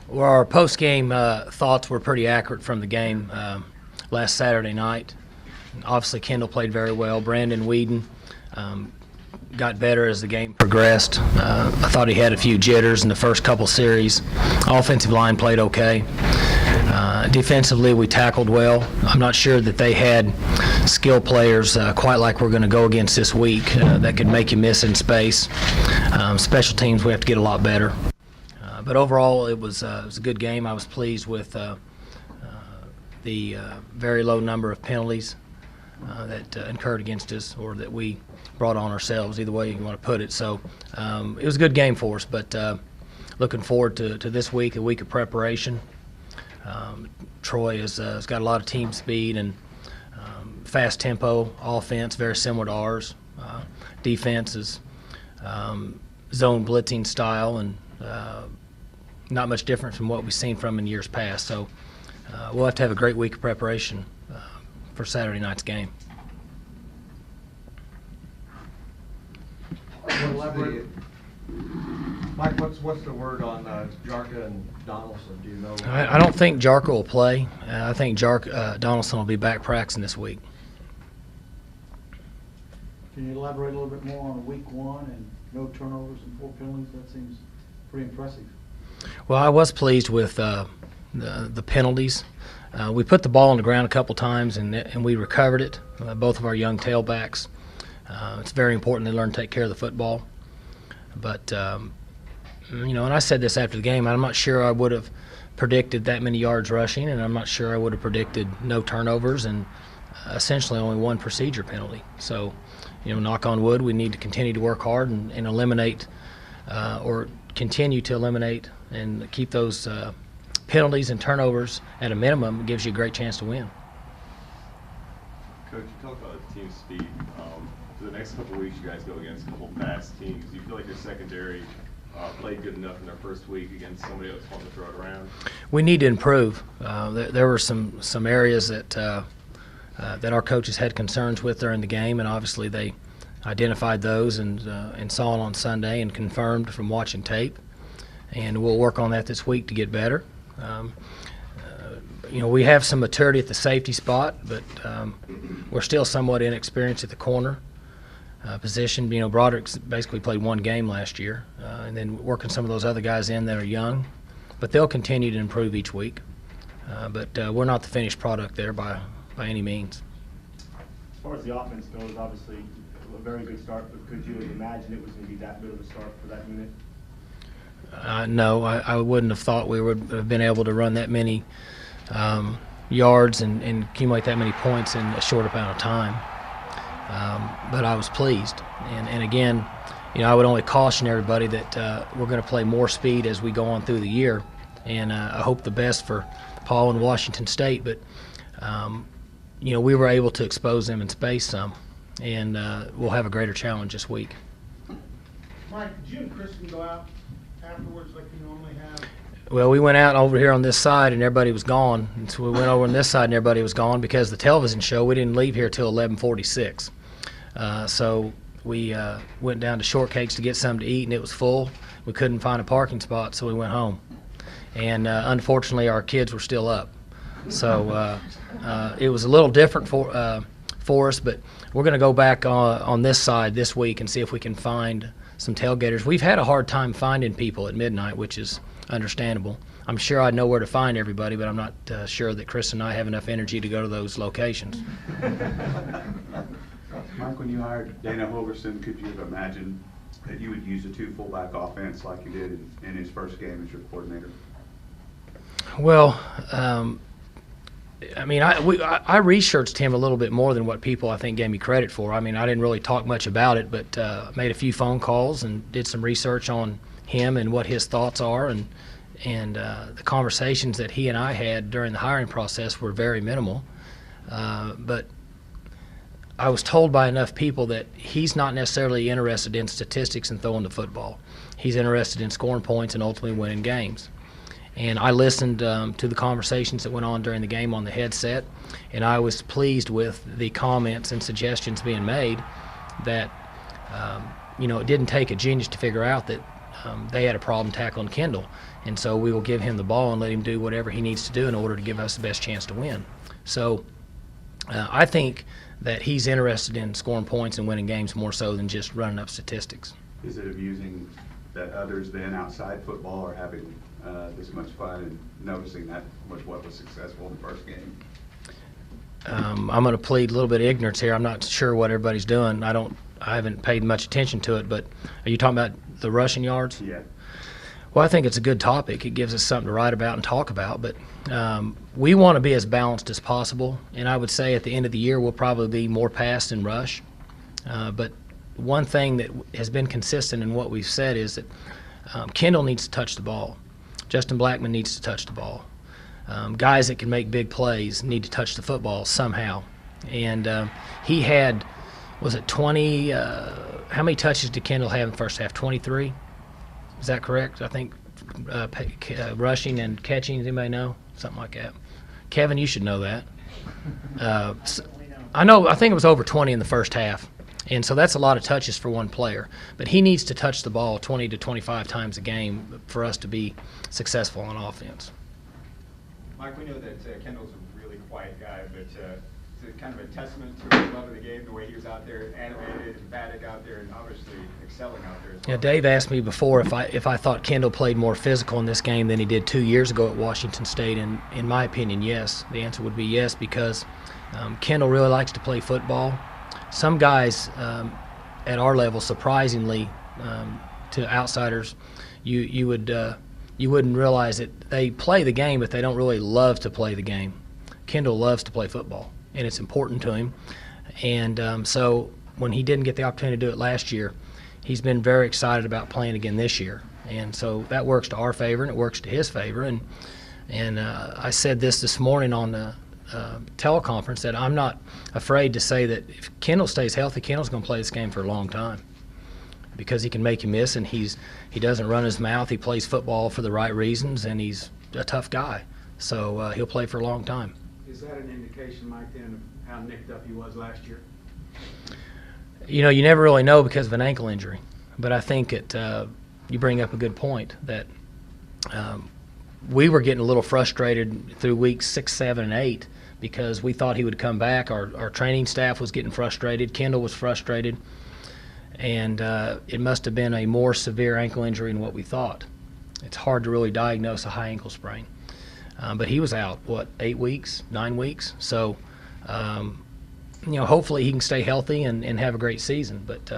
Well, our post-game thoughts were pretty accurate from the game last Saturday night. Obviously, Kendall played very well. Brandon Whedon got better as the game progressed. I thought he had a few jitters in the first couple series. Offensive line played okay. Defensively, we tackled well. I'm not sure that they had skill players quite like we're going to go against this week that could make you miss in space. Special teams, we have to get a lot better. But overall, it was a good game. I was pleased with the very low number of penalties that incurred against us, or that we brought on ourselves, either way you want to put it. So it was a good game for us, but looking forward to this week, a week of preparation. Troy has got a lot of team speed and fast tempo offense, very similar to ours. Defense is zone blitzing style, and not much different from what we've seen from in years past. So we'll have to have a great week of preparation for Saturday night's game. Mike, what's the word on Jarka and Donaldson? Do you know? I don't think Jarka will play. I think Donaldson will be back practicing this week. Can you elaborate a little bit more on week one and no turnovers and 4 penalties? That seems pretty impressive. Well, I was pleased with the penalties. We put the ball on the ground a couple times, and we recovered it, both of our young tailbacks. It's very important they learn to take care of the football. But, and I said this after the game, I'm not sure I would have predicted that many yards rushing, and I'm not sure I would have predicted no turnovers and essentially only 1 procedure penalty. So, knock on wood, we need to continue to work hard and eliminate or continue to eliminate and keep those penalties and turnovers at a minimum. It gives you a great chance to win. Coach, you talked about team speed. For the next couple of weeks, you guys go against a couple fast teams. Do you feel like your secondary played good enough in their first week against somebody else wanting to throw it around? We need to improve. There were some areas that our coaches had concerns with during the game, and obviously they identified those and saw it on Sunday and confirmed from watching tape. And we'll work on that this week to get better. We have some maturity at the safety spot, but we're still somewhat inexperienced at the corner position. Broderick's basically played 1 game last year, and then working some of those other guys in that are young. But they'll continue to improve each week. But we're not the finished product there by any means. As far as the offense goes, obviously a very good start, but could you imagine it was going to be that good of a start for that unit? No, I wouldn't have thought we would have been able to run that many yards and accumulate that many points in a short amount of time. But I was pleased. And again, I would only caution everybody that we're going to play more speed as we go on through the year. And I hope the best for Paul and Washington State. But, we were able to expose them in space some. And we'll have a greater challenge this week. Mike, did you and Kristen go out afterwards like you normally have? Well, we went out over here on this side and everybody was gone. And so we went over on this side and everybody was gone because the television show, we didn't leave here till 11:46. So we went down to Shortcakes to get something to eat, and it was full. We couldn't find a parking spot, so we went home. And unfortunately, our kids were still up. So it was a little different for us, but we're going to go back on this side this week and see if we can find some tailgaters. We've had a hard time finding people at midnight, which is understandable. I'm sure I know where to find everybody, but I'm not sure that Chris and I have enough energy to go to those locations. Mike, when you hired Dana Holgerson, could you have imagined that you would use a 2 fullback offense like you did in his first game as your coordinator? Well, I researched him a little bit more than what people I think gave me credit for. I didn't really talk much about it, but made a few phone calls and did some research on him and what his thoughts are, and the conversations that he and I had during the hiring process were very minimal. But I was told by enough people that he's not necessarily interested in statistics and throwing the football. He's interested in scoring points and ultimately winning games. And I listened to the conversations that went on during the game on the headset, and I was pleased with the comments and suggestions being made that, it didn't take a genius to figure out that they had a problem tackling Kendall. And so we will give him the ball and let him do whatever he needs to do in order to give us the best chance to win. So I think that he's interested in scoring points and winning games more so than just running up statistics. Is it amusing that others then outside football are having this much fun and noticing that was what was successful in the first game? I'm going to plead a little bit of ignorance here. I'm not sure what everybody's doing. I haven't paid much attention to it, but are you talking about the rushing yards? Yeah. Well, I think it's a good topic. It gives us something to write about and talk about, but we want to be as balanced as possible, and I would say at the end of the year we'll probably be more pass than rush. But one thing that has been consistent in what we've said is that Kendall needs to touch the ball. Justin Blackman needs to touch the ball. Guys that can make big plays need to touch the football somehow. And he had, was it 20, how many touches did Kendall have in the first half? 23? Is that correct? I think rushing and catching, does anybody know? Something like that. Kevin, you should know that. I think it was over 20 in the first half. And so that's a lot of touches for one player. But he needs to touch the ball 20 to 25 times a game for us to be successful on offense. Mike, we know that Kendall's a really quiet guy, but is it kind of a testament to his love of the game, the way he was out there, animated, emphatic out there, and obviously excelling out there as well? Yeah, Dave asked me before if I thought Kendall played more physical in this game than he did 2 years ago at Washington State, and in my opinion, yes. The answer would be yes, because Kendall really likes to play football. Some guys at our level, surprisingly, to outsiders, you wouldn't realize that they play the game, but they don't really love to play the game. Kendall loves to play football, and it's important to him. And so when he didn't get the opportunity to do it last year, he's been very excited about playing again this year. And so that works to our favor, and it works to his favor. And I said this morning on the teleconference that I'm not afraid to say that if Kendall stays healthy, Kendall's going to play this game for a long time, because he can make you miss, and he doesn't run his mouth. He plays football for the right reasons, and he's a tough guy. So he'll play for a long time. Is that an indication, Mike, then, of how nicked up he was last year? You know, you never really know because of an ankle injury. But I think you bring up a good point that we were getting a little frustrated through weeks 6, 7, and 8 because we thought he would come back. Our training staff was getting frustrated. Kendall was frustrated. And it must have been a more severe ankle injury than what we thought. It's hard to really diagnose a high ankle sprain. But he was out, 8 weeks, 9 weeks? So, hopefully he can stay healthy and have a great season. But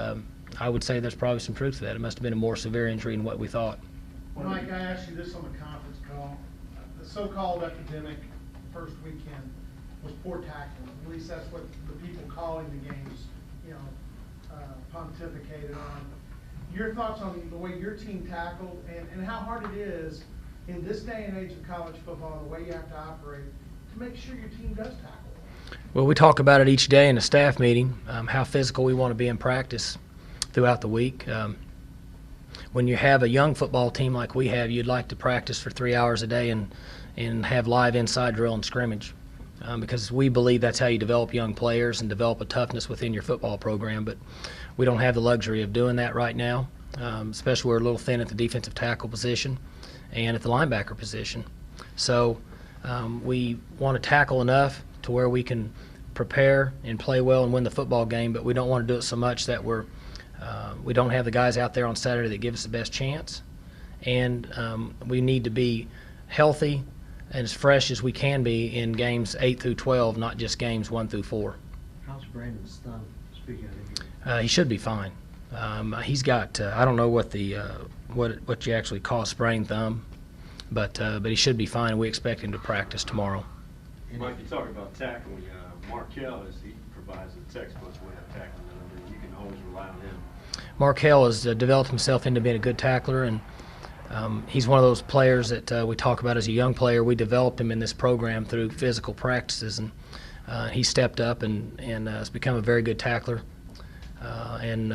I would say there's probably some truth to that. It must have been a more severe injury than what we thought. Mike, I asked you this on the conference call. The so-called epidemic first weekend was poor tackling. At least that's what the people calling the games, pontificated on. Your thoughts on the way your team tackled and how hard it is in this day and age of college football, the way you have to operate to make sure your team does tackle? Well, we talk about it each day in a staff meeting, how physical we want to be in practice throughout the week. When you have a young football team like we have, you'd like to practice for 3 hours a day and have live inside drill and scrimmage, because we believe that's how you develop young players and develop a toughness within your football program. But we don't have the luxury of doing that right now, especially we're a little thin at the defensive tackle position and at the linebacker position. So we want to tackle enough to where we can prepare and play well and win the football game, but we don't want to do it so much that we don't have the guys out there on Saturday that give us the best chance. And we need to be healthy and as fresh as we can be in games 8 through 12, not just games 1 through 4. How's Brandon's thumb, speaking of injury? He should be fine. He's got I don't know what the what you actually call sprained thumb, but he should be fine. We expect him to practice tomorrow. Mike, you talk about tackling. Markel, he provides a textbook way of tackling. I mean, you can always rely on him. Markel has developed himself into being a good tackler, and he's one of those players that we talk about as a young player. We developed him in this program through physical practices, and he stepped up and has become a very good tackler, and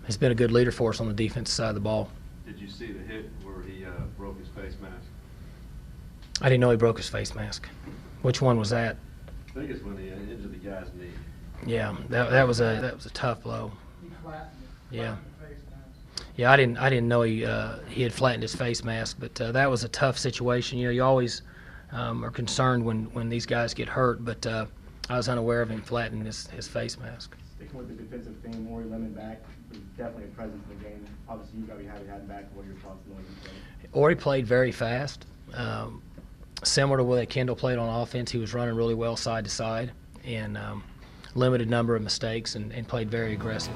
has been a good leader for us on the defensive side of the ball. Did you see the hit where he broke his face mask? I didn't know he broke his face mask. Which one was that? I think it's when he injured the guy's knee. Yeah, that was a tough blow. He flattened it. Yeah. Flattened the face mask. Yeah, I didn't know he had flattened his face mask, but that was a tough situation. You know, you always are concerned when these guys get hurt, but I was unaware of him flattening his face mask. Sticking with the defensive theme, Ori Lemon back was definitely a presence in the game. Obviously, you got to be happy to have him back. What are your thoughts on those? Ori played very fast, similar to the way Kendall played on offense. He was running really well side to side, and limited number of mistakes, and played very aggressive.